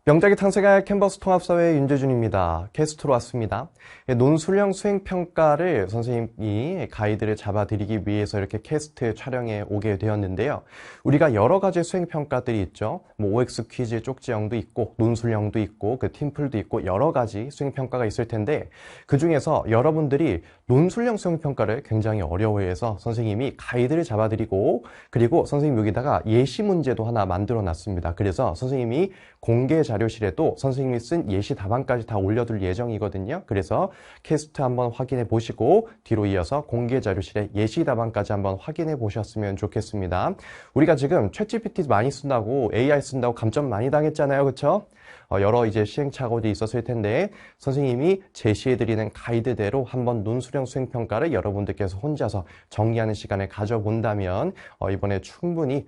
명작이 탄생할 캔버스 통합사회 윤재준입니다. 게스트로 왔습니다. 논술형 수행평가를 선생님이 가이드를 잡아드리기 위해서 이렇게 캐스트 촬영에 오게 되었는데요. 우리가 여러 가지 수행평가들이 있죠. OX 퀴즈 쪽지형도 있고 논술형도 있고 팀플도 있고 여러 가지 수행평가가 있을 텐데 그 중에서 여러분들이 논술형 수행평가를 굉장히 어려워해서 선생님이 가이드를 잡아드리고 그리고 선생님 여기다가 예시 문제도 하나 만들어 놨습니다. 그래서 선생님이 공개 자료실에도 선생님이 쓴 예시 답안까지 다 올려둘 예정이거든요. 그래서 캐스트 한번 확인해 보시고 뒤로 이어서 공개 자료실에 예시 답안까지 한번 확인해 보셨으면 좋겠습니다. 우리가 지금 챗GPT 많이 쓴다고 AI 쓴다고 감점 많이 당했잖아요. 그렇죠? 여러 이제 시행착오들이 있었을 텐데 선생님이 제시해드리는 가이드대로 한번 논술형 수행평가를 여러분들께서 혼자서 정리하는 시간을 가져본다면 이번에 충분히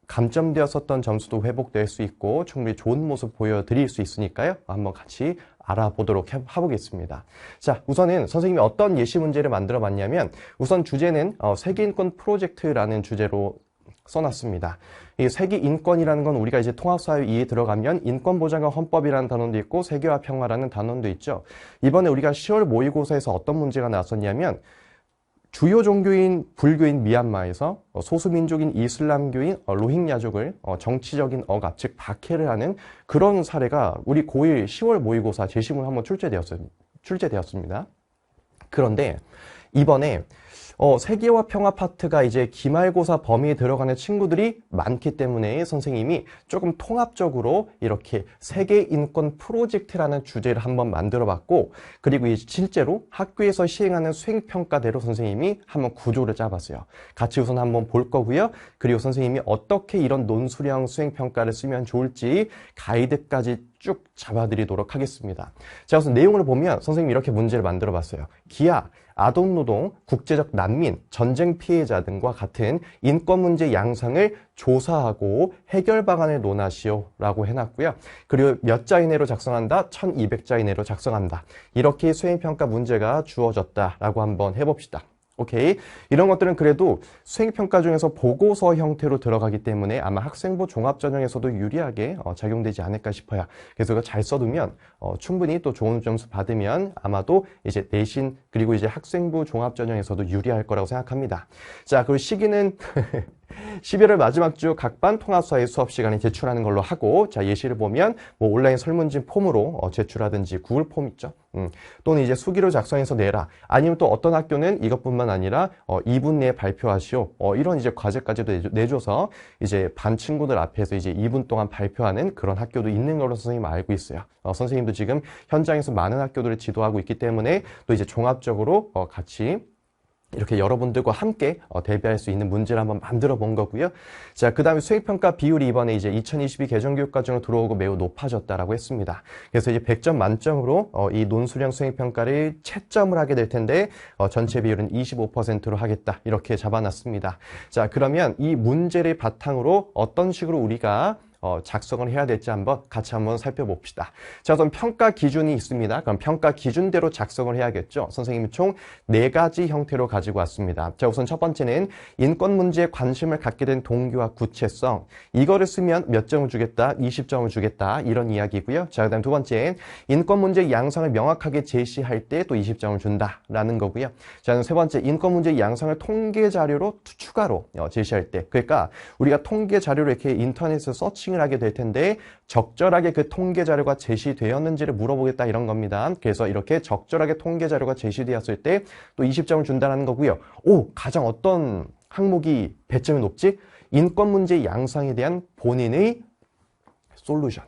감점되었었던 점수도 회복될 수 있고 충분히 좋은 모습 보여드릴 수 있으니까요. 한번 같이 알아보도록 해보겠습니다. 자, 우선은 선생님이 어떤 예시 문제를 만들어 봤냐면 우선 주제는 세계인권 프로젝트라는 주제로 써놨습니다. 이 세계인권이라는 건 우리가 이제 통합사회 이에 들어가면 인권보장과 헌법이라는 단원도 있고 세계화 평화라는 단원도 있죠. 이번에 우리가 10월 모의고사에서 어떤 문제가 나왔었냐면 주요 종교인 불교인 미얀마에서 소수민족인 이슬람교인 로힝야족을 정치적인 억압, 즉 박해를 하는 그런 사례가 우리 고1 10월 모의고사 제시문 한번 출제되었습니다. 그런데 이번에 세계화 평화 파트가 이제 기말고사 범위에 들어가는 친구들이 많기 때문에 선생님이 조금 통합적으로 이렇게 세계인권 프로젝트라는 주제를 한번 만들어 봤고 그리고 실제로 학교에서 시행하는 수행평가대로 선생님이 한번 구조를 짜봤어요. 같이 우선 한번 볼 거고요. 그리고 선생님이 어떻게 이런 논술형 수행평가를 쓰면 좋을지 가이드까지 쭉 잡아드리도록 하겠습니다. 자, 우선 내용을 보면 선생님이 이렇게 문제를 만들어 봤어요. 기아, 아동노동, 국제적 난민, 전쟁 피해자 등과 같은 인권 문제 양상을 조사하고 해결 방안을 논하시오 라고 해놨고요. 그리고 몇 자 이내로 작성한다? 1200자 이내로 작성한다. 이렇게 수행평가 문제가 주어졌다라고 한번 해봅시다. 오케이. 이런 것들은 그래도 수행평가 중에서 보고서 형태로 들어가기 때문에 아마 학생부 종합전형에서도 유리하게 작용되지 않을까 싶어요. 그래서 이거 잘 써두면 충분히 또 좋은 점수 받으면 아마도 이제 내신 그리고 이제 학생부 종합전형에서도 유리할 거라고 생각합니다. 자, 그리고 시기는 11월 마지막 주 각 반 통합사회 수업 시간에 제출하는 걸로 하고 자 예시를 보면 뭐 온라인 설문지 폼으로 제출하든지 구글 폼 있죠. 또는 이제 수기로 작성해서 내라. 아니면 또 어떤 학교는 이것뿐만 아니라 2분 내에 발표하시오. 이런 이제 과제까지도 내줘서 이제 반 친구들 앞에서 이제 2분 동안 발표하는 그런 학교도 있는 걸로 선생님 알고 있어요. 선생님도 지금 현장에서 많은 학교들을 지도하고 있기 때문에 또 이제 종합적으로 같이 이렇게 여러분들과 함께 대비할 수 있는 문제를 한번 만들어 본 거고요. 자, 그 다음에 수행평가 비율이 이번에 이제 2022 개정교육과정으로 들어오고 매우 높아졌다라고 했습니다. 그래서 이제 100점 만점으로 이 논술형 수행평가를 채점을 하게 될 텐데 전체 비율은 25%로 하겠다. 이렇게 잡아놨습니다. 자, 그러면 이 문제를 바탕으로 어떤 식으로 우리가 작성을 해야 될지 같이 한번 살펴봅시다. 자, 우선 평가 기준이 있습니다. 그럼 평가 기준대로 작성을 해야겠죠. 선생님이 총 4가지 형태로 가지고 왔습니다. 자, 우선 첫 번째는 인권 문제에 관심을 갖게 된 동기와 구체성. 이거를 쓰면 몇 점을 주겠다, 20점을 주겠다 이런 이야기고요. 자, 그다음 두 번째 인권 문제 양상을 명확하게 제시할 때 또 20점을 준다라는 거고요. 자, 세 번째 인권 문제 양상을 통계 자료로 추가로 제시할 때. 그러니까 우리가 통계 자료를 이렇게 인터넷에서 서칭 을 하게 될 텐데 적절하게 그 통계 자료가 제시되었는지를 물어보겠다 이런 겁니다. 그래서 이렇게 적절하게 통계 자료가 제시되었을 때 또 20점을 준다는 거고요. 가장 어떤 항목이 배점이 높지? 인권 문제 양상에 대한 본인의 솔루션,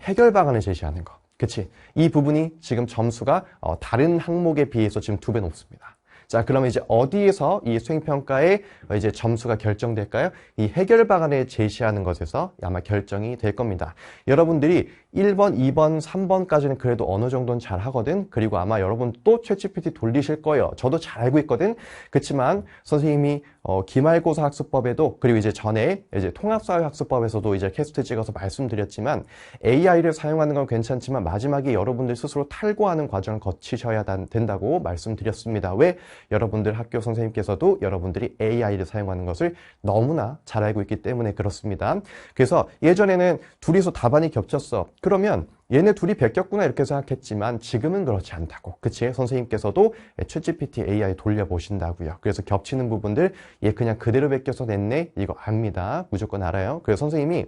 해결 방안을 제시하는 거. 그치? 이 부분이 지금 점수가 다른 항목에 비해서 지금 2배 높습니다. 자, 그러면 이제 어디에서 이 수행평가의 이제 점수가 결정될까요? 이 해결 방안을 제시하는 것에서 아마 결정이 될 겁니다. 여러분들이 1번, 2번, 3번까지는 그래도 어느 정도는 잘 하거든. 그리고 아마 여러분 또 챗GPT 돌리실 거예요. 저도 잘 알고 있거든. 그렇지만 선생님이 기말고사 학습법에도 그리고 이제 전에 이제 통합사회 학습법에서도 이제 캐스트 찍어서 말씀드렸지만 AI를 사용하는 건 괜찮지만 마지막에 여러분들 스스로 탈고하는 과정을 거치셔야 된다고 말씀드렸습니다. 왜? 여러분들 학교 선생님께서도 여러분들이 AI를 사용하는 것을 너무나 잘 알고 있기 때문에 그렇습니다. 그래서 예전에는 둘이서 답안이 겹쳤어. 그러면 얘네 둘이 베꼈구나 이렇게 생각했지만 지금은 그렇지 않다고. 그치? 선생님께서도 챗GPT AI 돌려보신다고요. 그래서 겹치는 부분들 얘 그냥 그대로 베껴서 냈네? 이거 압니다. 무조건 알아요. 그래서 선생님이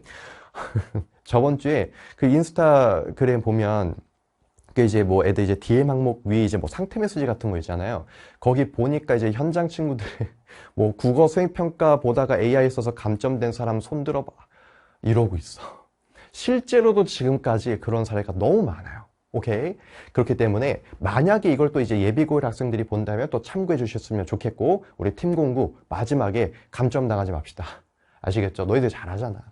저번 주에 그 인스타그램 보면 그 이제 뭐 애들 이제 DM 항목 위에 이제 뭐 상태 메시지 같은 거 있잖아요. 거기 보니까 이제 현장 친구들 뭐 국어 수행평가 보다가 AI 써서 감점된 사람 손 들어봐. 이러고 있어. 실제로도 지금까지 그런 사례가 너무 많아요. 오케이? 그렇기 때문에 만약에 이걸 또 이제 예비고일 학생들이 본다면 또 참고해 주셨으면 좋겠고 우리 팀 공부 마지막에 감점 당하지 맙시다. 아시겠죠? 너희들 잘하잖아.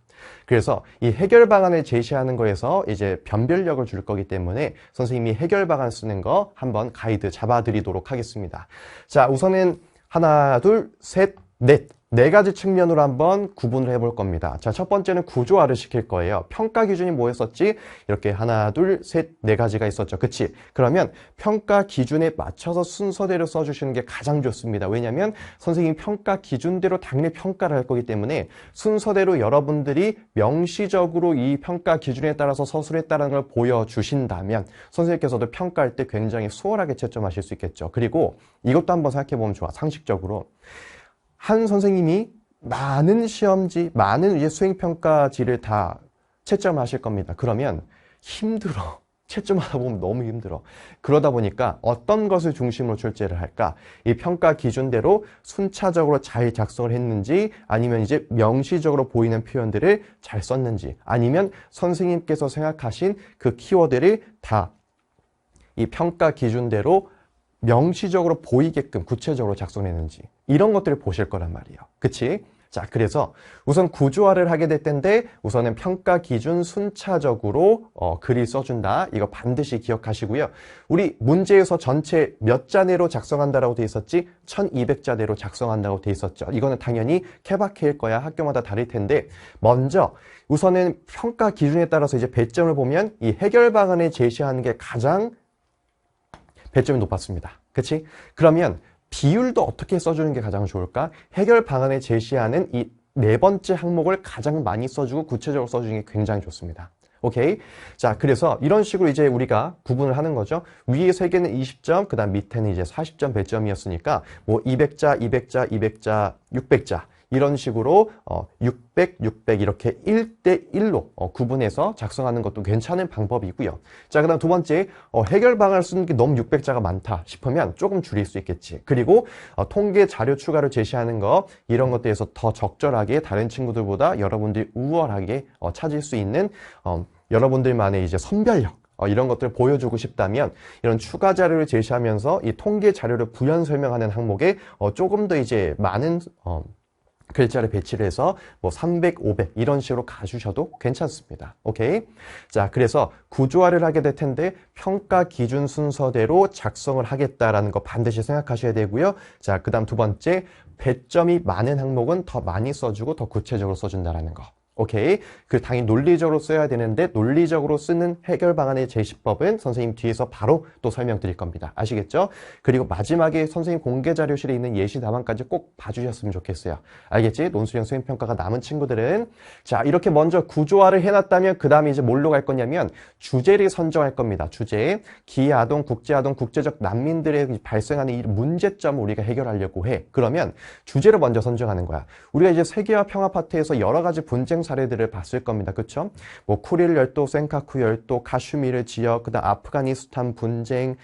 그래서 이 해결 방안을 제시하는 거에서 이제 변별력을 줄 거기 때문에 선생님이 해결 방안 쓰는 거 한번 가이드 잡아드리도록 하겠습니다. 자, 우선은 하나, 둘, 셋, 넷. 네 가지 측면으로 한번 구분을 해볼 겁니다. 자, 첫 번째는 구조화를 시킬 거예요. 평가 기준이 뭐였었지? 이렇게 하나, 둘, 셋, 네 가지가 있었죠. 그치? 그러면 평가 기준에 맞춰서 순서대로 써주시는 게 가장 좋습니다. 왜냐면 선생님이 평가 기준대로 당연히 평가를 할 거기 때문에 순서대로 여러분들이 명시적으로 이 평가 기준에 따라서 서술했다는 걸 보여주신다면 선생님께서도 평가할 때 굉장히 수월하게 채점하실 수 있겠죠. 그리고 이것도 한번 생각해보면 좋아. 상식적으로. 한 선생님이 많은 시험지, 많은 이제 수행평가지를 다 채점하실 겁니다. 그러면 힘들어. 채점하다 보면 너무 힘들어. 그러다 보니까 어떤 것을 중심으로 출제를 할까? 이 평가 기준대로 순차적으로 잘 작성을 했는지 아니면 이제 명시적으로 보이는 표현들을 잘 썼는지 아니면 선생님께서 생각하신 그 키워드를 다 이 평가 기준대로 명시적으로 보이게끔 구체적으로 작성했는지 이런 것들을 보실 거란 말이에요. 그치? 자, 그래서 우선 구조화를 하게 될 텐데 우선은 평가 기준 순차적으로 글을 써준다. 이거 반드시 기억하시고요. 우리 문제에서 전체 몇 자내로 작성한다라고 돼 있었지? 1200자내로 작성한다고 돼 있었죠. 이거는 당연히 케바케일 거야. 학교마다 다를 텐데 먼저 우선은 평가 기준에 따라서 이제 배점을 보면 이 해결 방안을 제시하는 게 가장 배점이 높았습니다. 그치? 그러면 비율도 어떻게 써주는 게 가장 좋을까? 해결 방안을 제시하는 이 네 번째 항목을 가장 많이 써주고 구체적으로 써주는 게 굉장히 좋습니다. 오케이? 자, 그래서 이런 식으로 이제 우리가 구분을 하는 거죠. 위에 세 개는 20점, 그 다음 밑에는 이제 40점 배점이었으니까 뭐 200자, 200자, 200자, 600자 이런 식으로 600, 600 이렇게 1대1로 구분해서 작성하는 것도 괜찮은 방법이고요. 자, 그 다음 두 번째, 해결 방안을 쓰는 게 너무 600자가 많다 싶으면 조금 줄일 수 있겠지. 그리고 통계 자료 추가를 제시하는 거 이런 것들에서 더 적절하게 다른 친구들보다 여러분들이 우월하게 찾을 수 있는 여러분들만의 이제 선별력 이런 것들을 보여주고 싶다면 이런 추가 자료를 제시하면서 이 통계 자료를 부연 설명하는 항목에 조금 더 이제 많은 글자를 배치를 해서 뭐 300, 500 이런 식으로 가주셔도 괜찮습니다. 오케이? 자, 그래서 구조화를 하게 될 텐데 평가 기준 순서대로 작성을 하겠다라는 거 반드시 생각하셔야 되고요. 자, 그 다음 두 번째, 배점이 많은 항목은 더 많이 써주고 더 구체적으로 써준다라는 거. 오케이. 그 당연히 논리적으로 써야 되는데 논리적으로 쓰는 해결 방안의 제시법은 선생님 뒤에서 바로 또 설명드릴 겁니다. 아시겠죠? 그리고 마지막에 선생님 공개 자료실에 있는 예시 답안까지 꼭 봐주셨으면 좋겠어요. 알겠지? 논술형 수행평가가 남은 친구들은 자, 이렇게 먼저 구조화를 해놨다면 그 다음에 이제 뭘로 갈 거냐면 주제를 선정할 겁니다. 주제. 기아동, 국제아동, 국제적 난민들의 발생하는 이 문제점을 우리가 해결하려고 해. 그러면 주제를 먼저 선정하는 거야. 우리가 이제 세계화 평화 파트에서 여러 가지 분쟁 사례들을 봤을 겁니다. 그쵸? 뭐 쿠릴 열도, 센카쿠 열도, 카슈미르 지역, 그다음 아프가니스탄 분쟁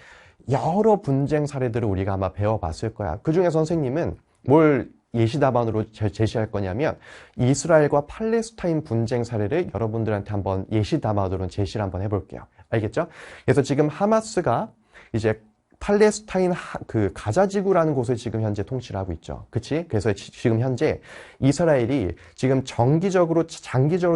여러 분쟁 사례들을 우리가 아마 배워봤을 거야. 그중에 선생님은 뭘 예시 답안으로 제시할 거냐면 이스라엘과 팔레스타인 분쟁 사례를 여러분들한테 한번 예시 답안으로 제시를 한번 해볼게요. 알겠죠? 그래서 지금 하마스가 이제 팔레스타인 그 가자지구라는 곳을 지금 현재 통치를 하고 있죠. 그치? 그래서 지금 현재 이스라엘이 지금 장기적으로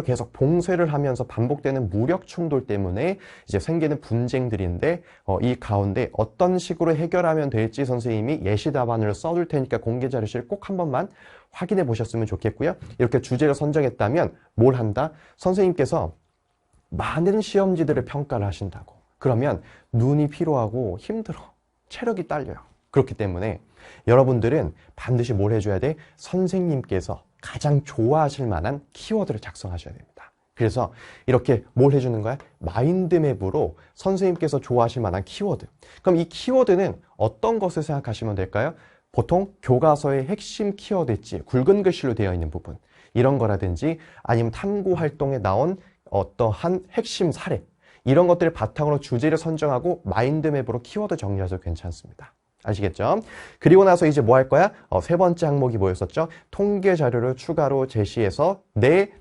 계속 봉쇄를 하면서 반복되는 무력 충돌 때문에 이제 생기는 분쟁들인데, 이 가운데 어떤 식으로 해결하면 될지 선생님이 예시 답안을 써둘 테니까 공개 자료실 꼭 한 번만 확인해 보셨으면 좋겠고요. 이렇게 주제를 선정했다면 뭘 한다? 선생님께서 많은 시험지들을 평가를 하신다고. 그러면 눈이 피로하고 힘들어. 체력이 딸려요. 그렇기 때문에 여러분들은 반드시 뭘 해줘야 돼? 선생님께서 가장 좋아하실 만한 키워드를 작성하셔야 됩니다. 그래서 이렇게 뭘 해주는 거야? 마인드맵으로 선생님께서 좋아하실 만한 키워드. 그럼 이 키워드는 어떤 것을 생각하시면 될까요? 보통 교과서의 핵심 키워드 있지, 굵은 글씨로 되어 있는 부분. 이런 거라든지 아니면 탐구 활동에 나온 어떠한 핵심 사례. 이런 것들을 바탕으로 주제를 선정하고 마인드맵으로 키워드 정리하셔도 괜찮습니다. 아시겠죠? 그리고 나서 이제 뭐 할 거야? 세 번째 항목이 뭐였었죠? 통계 자료를 추가로 제시해서 내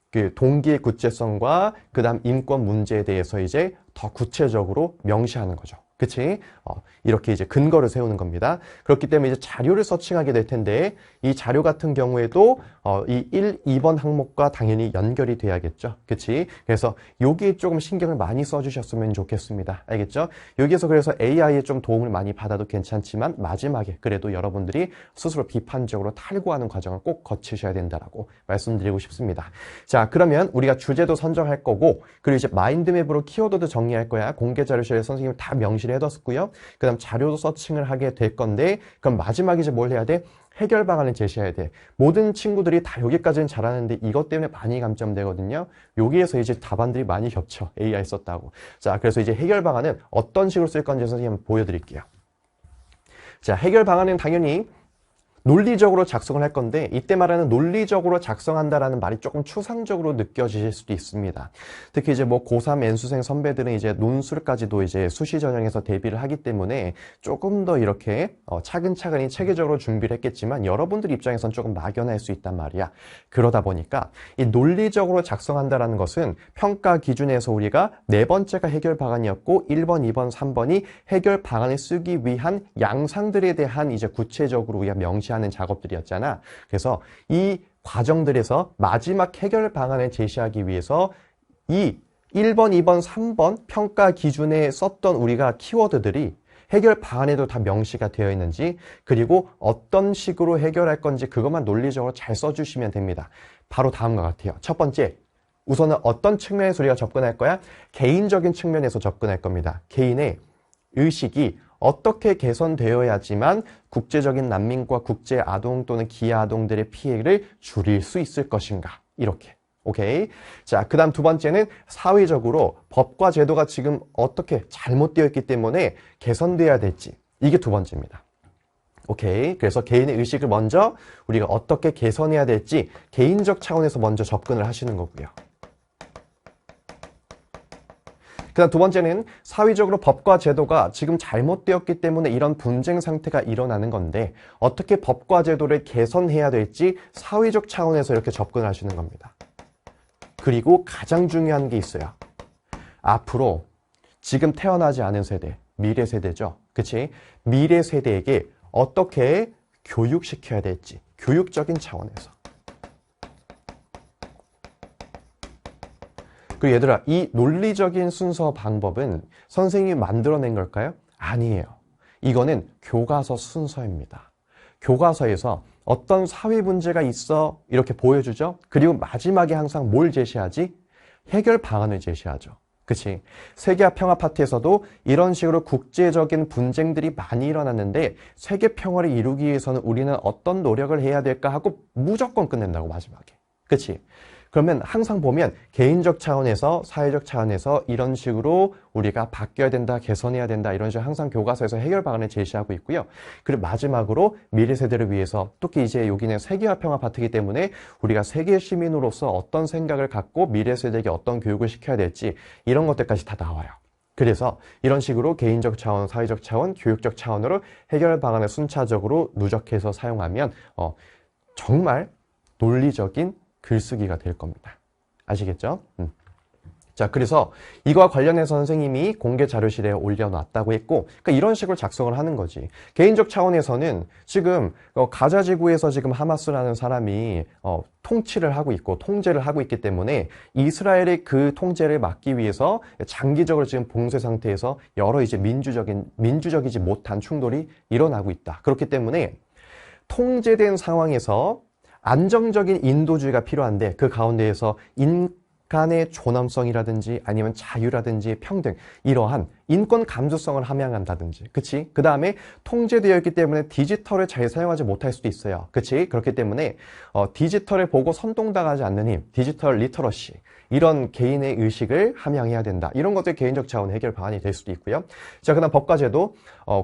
그 동기의 구체성과 그 다음 인권 문제에 대해서 이제 더 구체적으로 명시하는 거죠. 그치? 이렇게 이제 근거를 세우는 겁니다. 그렇기 때문에 이제 자료를 서칭하게 될 텐데, 이 자료 같은 경우에도 이 1, 2번 항목과 당연히 연결이 돼야겠죠. 그치? 그래서 여기에 조금 신경을 많이 써주셨으면 좋겠습니다. 알겠죠? 여기에서 그래서 AI에 좀 도움을 많이 받아도 괜찮지만, 마지막에 그래도 여러분들이 스스로 비판적으로 탈구하는 과정을 꼭 거치셔야 된다라고 말씀드리고 싶습니다. 자, 그러면 우리가 주제도 선정할 거고, 그리고 이제 마인드맵으로 키워드도 정리할 거야. 공개 자료실에 선생님이 다 명시를 해뒀고요. 그 다음 자료도 서칭을 하게 될 건데, 그럼 마지막에 이제 뭘 해야 돼? 해결 방안을 제시해야 돼. 모든 친구들이 다 여기까지는 잘하는데 이것 때문에 많이 감점되거든요. 여기에서 이제 답안들이 많이 겹쳐. AI 썼다고. 자, 그래서 이제 해결 방안은 어떤 식으로 쓸 건지 선생님 한번 보여드릴게요. 자, 해결 방안은 당연히 논리적으로 작성을 할 건데, 이때 말하는 논리적으로 작성한다라는 말이 조금 추상적으로 느껴지실 수도 있습니다. 특히 이제 뭐 고3 N수생 선배들은 이제 논술까지도 이제 수시 전형에서 대비를 하기 때문에 조금 더 이렇게 차근차근히 체계적으로 준비를 했겠지만, 여러분들 입장에선 조금 막연할 수 있단 말이야. 그러다 보니까 이 논리적으로 작성한다라는 것은 평가 기준에서 우리가 네 번째가 해결 방안이었고, 1번, 2번, 3번이 해결 방안을 쓰기 위한 양상들에 대한 이제 구체적으로 우리가 명시하는 작업들이었잖아. 그래서 이 과정들에서 마지막 해결 방안을 제시하기 위해서 이 1번, 2번, 3번 평가 기준에 썼던 우리가 키워드들이 해결 방안에도 다 명시가 되어 있는지, 그리고 어떤 식으로 해결할 건지 그것만 논리적으로 잘 써주시면 됩니다. 바로 다음과 같아요. 첫 번째, 우선은 어떤 측면에서 우리가 접근할 거야? 개인적인 측면에서 접근할 겁니다. 개인의 의식이 어떻게 개선되어야지만 국제적인 난민과 국제 아동 또는 기아 아동들의 피해를 줄일 수 있을 것인가? 이렇게. 오케이. 자, 그 다음 두 번째는 사회적으로 법과 제도가 지금 어떻게 잘못되어 있기 때문에 개선돼야 될지. 이게 두 번째입니다. 오케이. 그래서 개인의 의식을 먼저 우리가 어떻게 개선해야 될지 개인적 차원에서 먼저 접근을 하시는 거고요. 그 다음 두 번째는 사회적으로 법과 제도가 지금 잘못되었기 때문에 이런 분쟁 상태가 일어나는 건데, 어떻게 법과 제도를 개선해야 될지 사회적 차원에서 이렇게 접근을 하시는 겁니다. 그리고 가장 중요한 게 있어요. 앞으로 지금 태어나지 않은 세대, 미래 세대죠. 그치? 미래 세대에게 어떻게 교육시켜야 될지, 교육적인 차원에서. 그리고 얘들아, 이 논리적인 순서 방법은 선생님이 만들어낸 걸까요? 아니에요. 이거는 교과서 순서입니다. 교과서에서 어떤 사회 문제가 있어 이렇게 보여주죠. 그리고 마지막에 항상 뭘 제시하지? 해결 방안을 제시하죠. 그치? 세계 평화 파트에서도 이런 식으로 국제적인 분쟁들이 많이 일어났는데, 세계 평화를 이루기 위해서는 우리는 어떤 노력을 해야 될까 하고 무조건 끝낸다고, 마지막에. 그치? 그러면 항상 보면 개인적 차원에서, 사회적 차원에서 이런 식으로 우리가 바뀌어야 된다, 개선해야 된다, 이런 식으로 항상 교과서에서 해결 방안을 제시하고 있고요. 그리고 마지막으로 미래 세대를 위해서, 특히 이제 여기는 세계화 평화 파트이기 때문에 우리가 세계 시민으로서 어떤 생각을 갖고 미래 세대에게 어떤 교육을 시켜야 될지, 이런 것들까지 다 나와요. 그래서 이런 식으로 개인적 차원, 사회적 차원, 교육적 차원으로 해결 방안을 순차적으로 누적해서 사용하면 정말 논리적인 글쓰기가 될 겁니다. 아시겠죠? 자, 그래서 이거와 관련해서 선생님이 공개 자료실에 올려놨다고 했고, 그러니까 이런 식으로 작성을 하는 거지. 개인적 차원에서는 지금 가자 지구에서 지금 하마스라는 사람이 통치를 하고 있고 통제를 하고 있기 때문에 이스라엘의 그 통제를 막기 위해서 장기적으로 지금 봉쇄 상태에서 여러 이제 민주적이지 못한 충돌이 일어나고 있다. 그렇기 때문에 통제된 상황에서 안정적인 인도주의가 필요한데 그 가운데에서 인간의 존엄성이라든지 아니면 자유라든지 평등, 이러한 인권 감수성을 함양한다든지, 그치? 그 다음에 통제되어 있기 때문에 디지털을 잘 사용하지 못할 수도 있어요. 그치? 그렇기 때문에 디지털을 보고 선동당하지 않는 힘, 디지털 리터러시, 이런 개인의 의식을 함양해야 된다. 이런 것들 개인적 차원 해결 방안이 될 수도 있고요. 자, 그다음 법과 제도,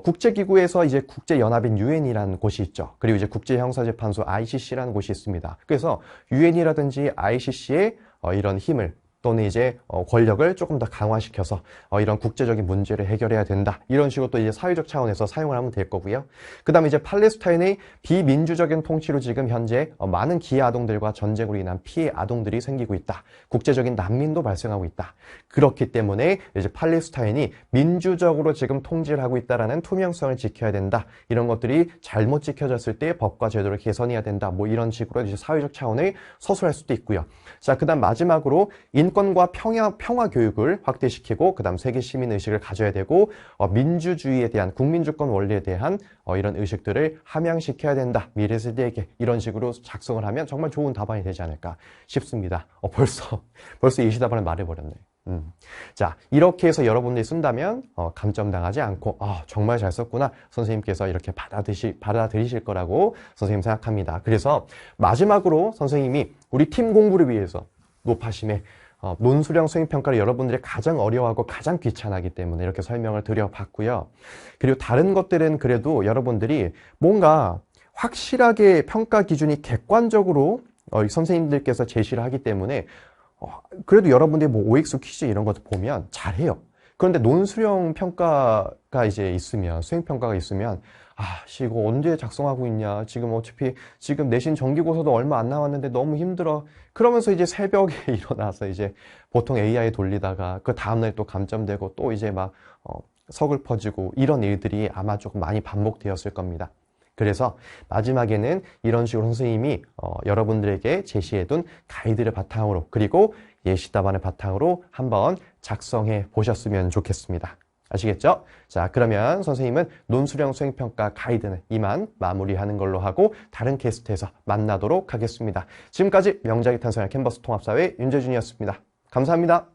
국제기구에서 이제 국제연합인 유엔이라는 곳이 있죠. 그리고 이제 국제형사재판소 ICC라는 곳이 있습니다. 그래서 유엔이라든지 ICC의 이런 힘을 또는 이제 권력을 조금 더 강화시켜서 이런 국제적인 문제를 해결해야 된다. 이런 식으로 또 이제 사회적 차원에서 사용을 하면 될 거고요. 그 다음에 이제 팔레스타인의 비민주적인 통치로 지금 현재 많은 기해 아동들과 전쟁으로 인한 피해 아동들이 생기고 있다. 국제적인 난민도 발생하고 있다. 그렇기 때문에 이제 팔레스타인이 민주적으로 지금 통치를 하고 있다라는 투명성을 지켜야 된다. 이런 것들이 잘못 지켜졌을 때 법과 제도를 개선해야 된다. 뭐 이런 식으로 이제 사회적 차원을 서술할 수도 있고요. 자, 그다음 마지막으로 인권과 평화 교육을 확대시키고 그다음 세계 시민 의식을 가져야 되고 민주주의에 대한 국민주권 원리에 대한 이런 의식들을 함양시켜야 된다. 미래 세대에게 이런 식으로 작성을 하면 정말 좋은 답안이 되지 않을까 싶습니다. 벌써 예시답안을 말해버렸네. 자, 이렇게 해서 여러분들이 쓴다면 감점당하지 않고 정말 잘 썼구나. 선생님께서 이렇게 받아들이실 거라고 선생님 생각합니다. 그래서 마지막으로 선생님이 우리 팀 공부를 위해서 노파심의 논술형 수행평가를 여러분들이 가장 어려워하고 가장 귀찮아하기 때문에 이렇게 설명을 드려봤고요. 그리고 다른 것들은 그래도 여러분들이 뭔가 확실하게 평가 기준이 객관적으로 선생님들께서 제시를 하기 때문에 그래도 여러분들이 뭐 OX 퀴즈 이런 것도 보면 잘해요. 그런데 논술형 평가가 이제 있으면, 수행평가가 있으면 이거 언제 작성하고 있냐. 지금 어차피 지금 내신 정기고사도 얼마 안 남았는데 너무 힘들어. 그러면서 이제 새벽에 일어나서 이제 보통 AI 돌리다가 그 다음날 또 감점되고 또 이제 막 서글퍼지고 이런 일들이 아마 조금 많이 반복되었을 겁니다. 그래서 마지막에는 이런 식으로 선생님이 여러분들에게 제시해둔 가이드를 바탕으로 그리고 예시답안을 바탕으로 한번 작성해 보셨으면 좋겠습니다. 아시겠죠? 자, 그러면 선생님은 논술형 수행평가 가이드는 이만 마무리하는 걸로 하고 다른 게스트에서 만나도록 하겠습니다. 지금까지 명작의 탄생할 캔버스 통합사회 윤재준이었습니다. 감사합니다.